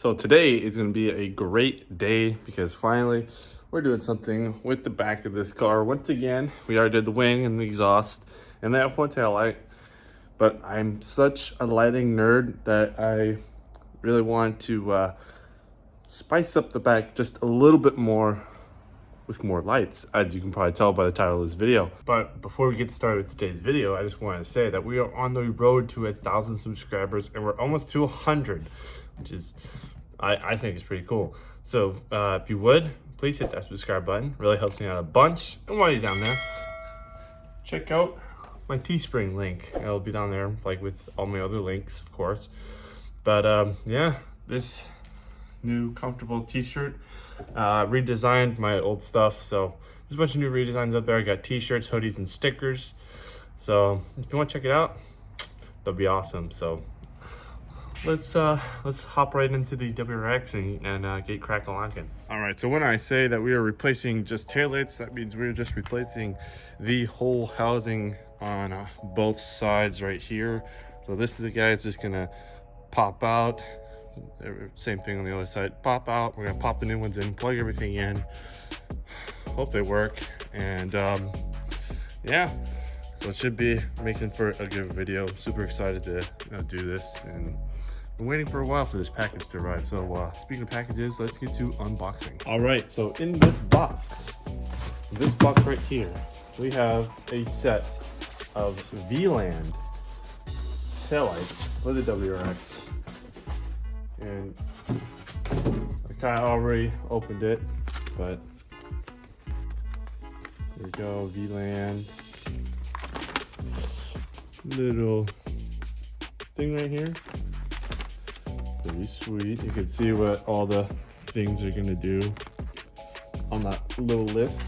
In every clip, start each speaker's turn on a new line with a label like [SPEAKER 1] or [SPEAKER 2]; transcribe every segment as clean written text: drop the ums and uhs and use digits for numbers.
[SPEAKER 1] So today is going to be a great day because finally we're doing something with the back of this car. Once again, we already did the wing and the exhaust and the F1 taillight, but I'm such a lighting nerd that I really want to spice up the back just a little bit more with more lights, as you can probably tell by the title of this video. But before we get started with today's video, I just want to say that we are on the road to 1,000 subscribers and we're almost to 100, which is, I think is pretty cool. So if you would, please hit that subscribe button. Really helps me out a bunch. And while you're down there, check out my Teespring link. It'll be down there, like with all my other links, of course. But yeah, this new comfortable t-shirt redesigned my old stuff, so there's a bunch of new redesigns up there. I got t-shirts, hoodies, and stickers, so if you want to check it out, that'd be awesome. So let's hop right into the WRX and get cracked on locking. All right, so when I say that we are replacing just taillights, that means we're just replacing the whole housing on both sides right here. So this is the guy that's just gonna pop out. Same thing on the other side, pop out. We're gonna pop the new ones in, plug everything in, hope they work, and yeah, so it should be making for a good video. Super excited to do this, and been waiting for a while for this package to arrive. So speaking of packages, let's get to unboxing. All right, so in this box right here, we have a set of VLAN taillights for the WRX. And I kind of already opened it, but there we go, VLAN. Little thing right here. Pretty sweet. You can see what all the things are gonna do on that little list.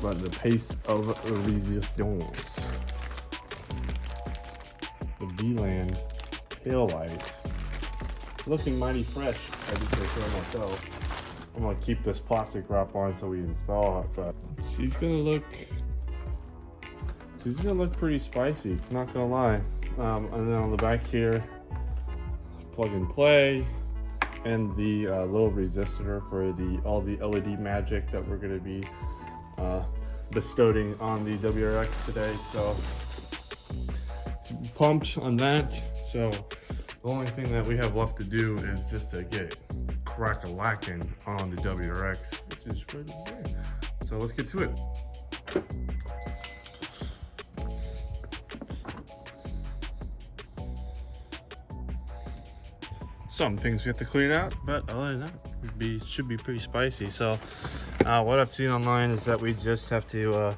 [SPEAKER 1] But the pace of resistance. The VLAN taillight, looking mighty fresh. I just take care of myself. I'm gonna keep this plastic wrap on so we install it, but she's gonna look pretty spicy, not gonna lie. And then on the back here, plug and play, and the little resistor for all the LED magic that we're gonna be bestowing on the WRX today. So pumped on that. So the only thing that we have left to do is just to get crack-a-lacking on the WRX, which is right over there. So let's get to it. Some things we have to clean out, but other than that, should be pretty spicy. So what I've seen online is that we just have to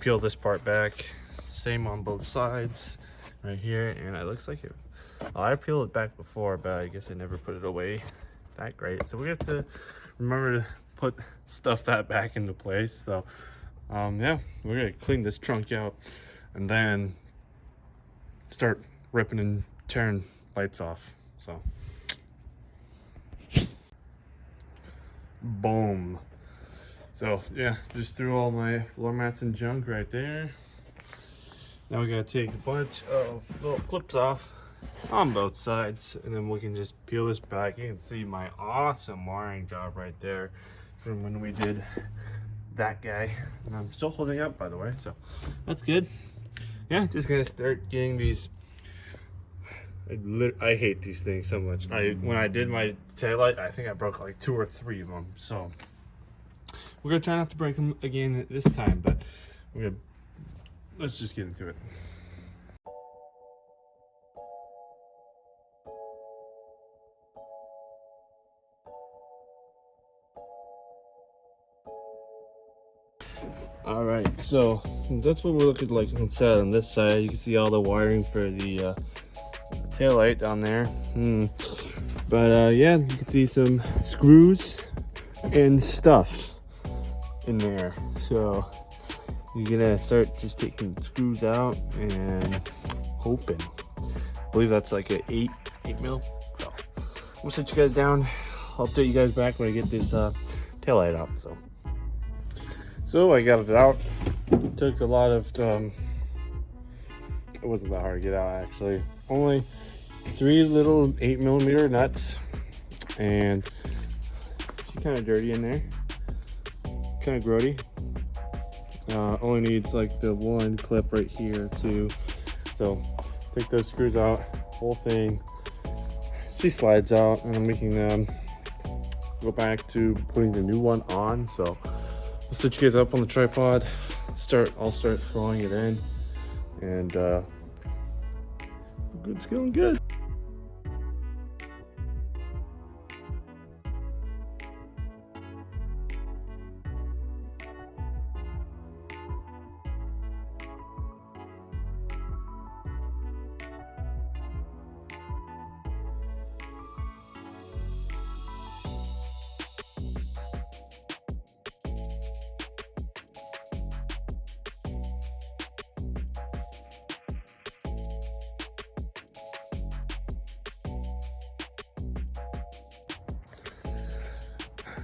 [SPEAKER 1] peel this part back. Same on both sides right here, and it looks like I peeled it back before, but I guess I never put it away that great. So we have to remember to put that back into place. So yeah, we're gonna clean this trunk out and then start ripping and tearing lights off. So boom. So yeah, just threw all my floor mats and junk right there. Now we gotta take a bunch of little clips off on both sides, and then we can just peel this back. You can see my awesome wiring job right there from when we did that guy. And I'm still holding up, by the way, so that's good. Yeah, just gonna start getting these. I hate these things so much. When I did my taillight, I think I broke like 2 or 3 of them. So we're gonna try not to break them again this time, but let's just get into it. All right, so that's what we're looking like inside. On this side, you can see all the wiring for the taillight down there. But yeah, you can see some screws and stuff in there. So you're gonna start just taking screws out and hoping. I believe that's like an 8 mil. So we'll set you guys down. I'll update you guys back when I get this taillight out. So I got it out. Took a lot of It wasn't that hard to get out, actually. Only 3 little 8mm nuts, and she's kind of dirty in there, kind of grody. Only needs like the one clip right here too. So take those screws out, whole thing. She slides out, and we can go back to putting the new one on. So I'll set you guys up on the tripod. I'll start throwing it in, and it's going good.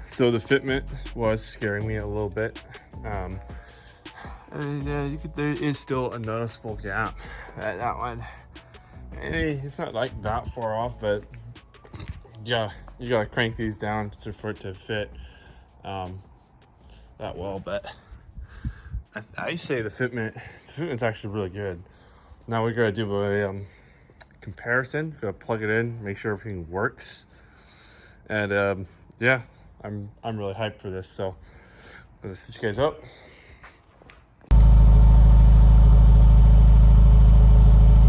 [SPEAKER 1] So the fitment was scaring me a little bit. Yeah, there is still a noticeable gap. That one, it's not like that far off, but yeah, you gotta crank these down for it to fit that well. But I say the fitment's actually really good. Now we gotta do a comparison. Gotta plug it in, make sure everything works, and yeah. I'm really hyped for this, so let's switch you guys up.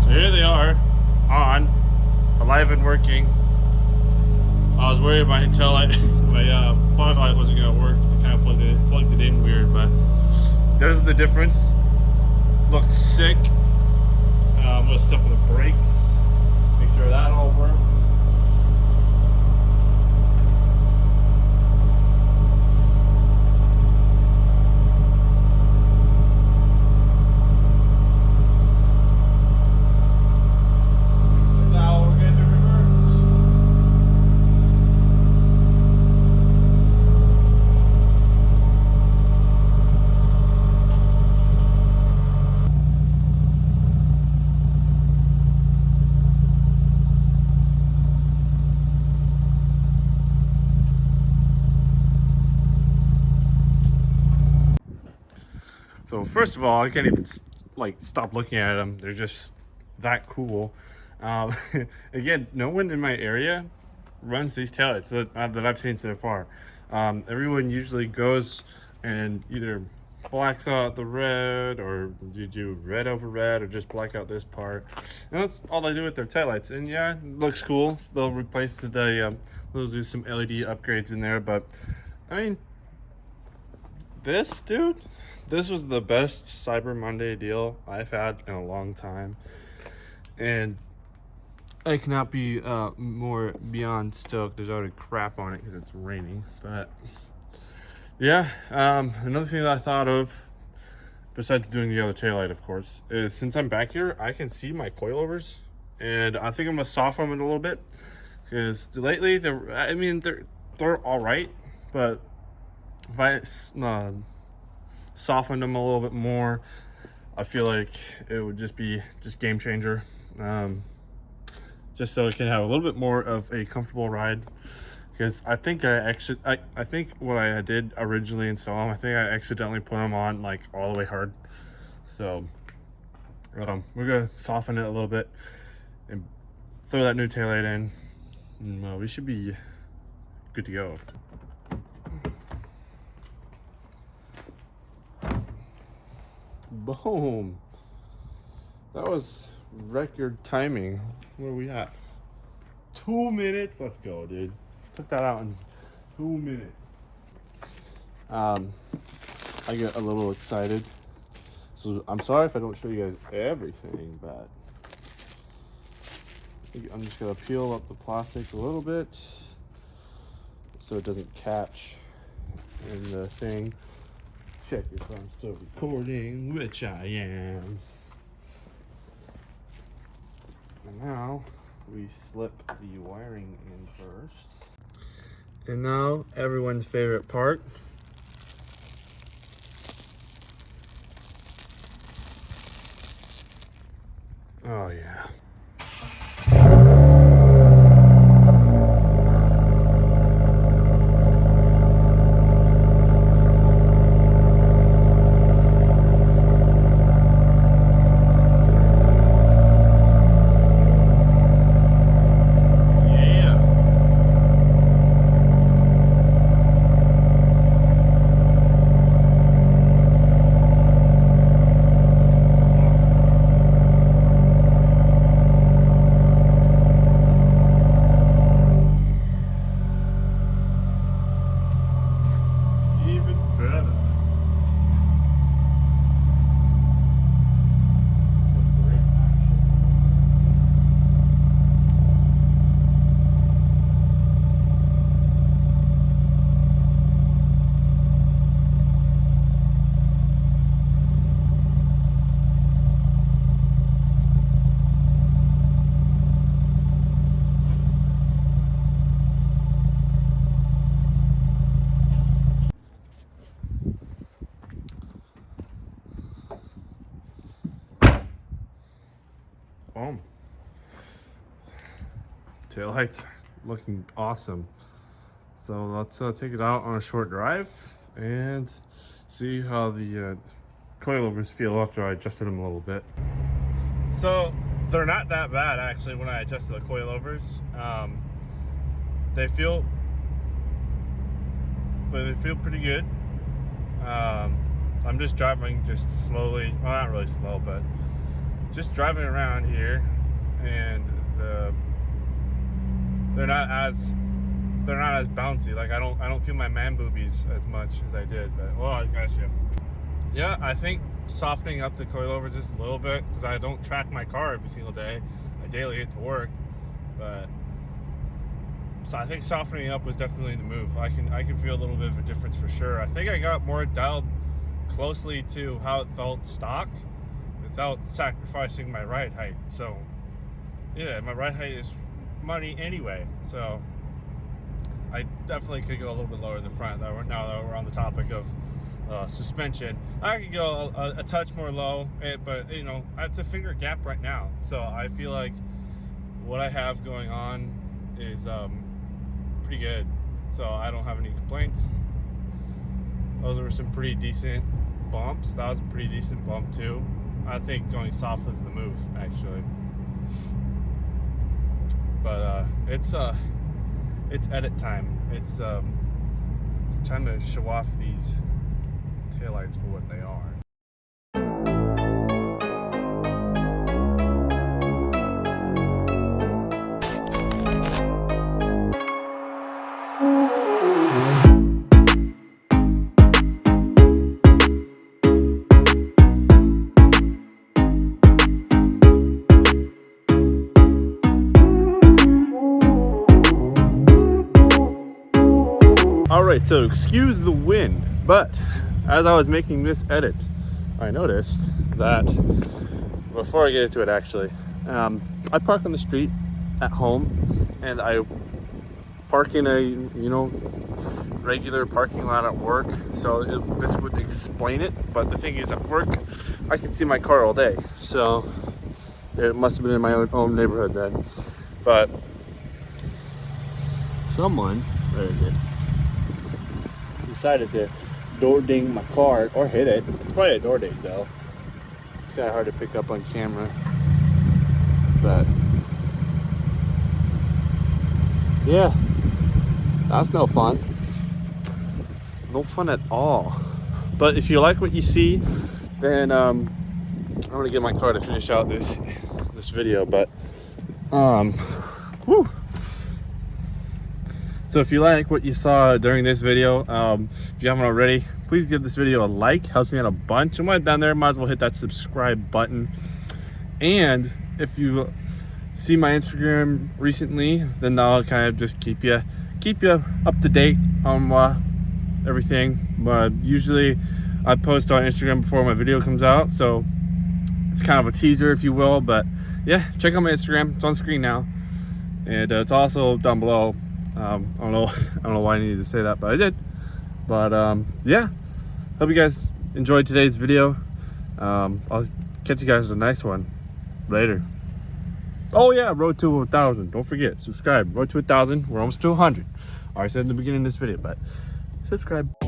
[SPEAKER 1] So here they are, on, alive and working. I was worried my tail light, my fog light wasn't gonna work because it kind of plugged it in weird, but there's the difference. Looks sick. I'm gonna step on the brakes, make sure that all works. So first of all, I can't even like stop looking at them. They're just that cool. Again, no one in my area runs these taillights that I've seen so far. Everyone usually goes and either blacks out the red, or you do red over red, or just black out this part. And that's all they do with their taillights. And yeah, it looks cool. So they'll replace they'll do some LED upgrades in there. But I mean, this was the best Cyber Monday deal I've had in a long time, and I cannot be more beyond stoked. There's already crap on it because it's raining, but yeah. Another thing that I thought of, besides doing the other taillight, of course, is since I'm back here, I can see my coilovers, and I think I'm gonna soften them a little bit because lately they're all right, but if I soften them a little bit more, I feel like it would just be game changer. Just so it can have a little bit more of a comfortable ride, because I think I think what I did originally install them, I think I accidentally put them on like all the way hard. So we're gonna soften it a little bit and throw that new taillight in, and we should be good to go. Boom. That was record timing. Where are we at? 2 minutes. Let's go, dude. Took that out in 2 minutes. I get a little excited, so I'm sorry if I don't show you guys everything, but I'm just gonna peel up the plastic a little bit so it doesn't catch in the thing. Check if I'm still recording, which I am. And now we slip the wiring in first. And now everyone's favorite part. Oh yeah. Boom. Taillights looking awesome. So let's take it out on a short drive and see how the coilovers feel after I adjusted them a little bit. So they're not that bad actually when I adjusted the coilovers. They feel pretty good. I'm just driving just slowly, well not really slow, but just driving around here, and they're not as bouncy. Like I don't feel my man boobies as much as I did. But well, I got you. Yeah, I think softening up the coilovers just a little bit, because I don't track my car every single day. I daily get to work, but so I think softening up was definitely the move. I can feel a little bit of a difference for sure. I think I got more dialed closely to how it felt stock, without sacrificing my ride height. So yeah, my ride height is money anyway, so I definitely could go a little bit lower in the front. Now that we're on the topic of suspension, I could go a touch more low, but you know, it's a finger gap right now, so I feel like what I have going on is pretty good, so I don't have any complaints. Those were some pretty decent bumps. That was a pretty decent bump too. I think going soft is the move, actually. But it's edit time. It's time to show off these taillights for what they are. Alright, so excuse the wind, but as I was making this edit, I noticed that, before I get into it actually, I park on the street at home, and I park in a, you know, regular parking lot at work, so this would explain it, but the thing is, at work, I can see my car all day, so it must have been in my own neighborhood then, but someone, where is it? Decided to door ding my car, or hit it. It's probably a door ding though. It's kind of hard to pick up on camera, but yeah, that's no fun. No fun at all. But if you like what you see, then I'm gonna get my car to finish out this video. But whew. So if you like what you saw during this video, if you haven't already, please give this video a like. Helps me out a bunch. And while down there, might as well hit that subscribe button. And if you see my Instagram recently, then I'll kind of just keep you up to date on everything. Usually I post on Instagram before my video comes out, so it's kind of a teaser, if you will. But yeah, check out my Instagram. It's on screen now, and it's also down below. I don't know why I needed to say that, but I did. But yeah, hope you guys enjoyed today's video. I'll catch you guys in the next one. Later. Oh yeah, road to 1,000. Don't forget, subscribe. Road to 1,000. We're almost to 100. I already said in the beginning of this video, but subscribe.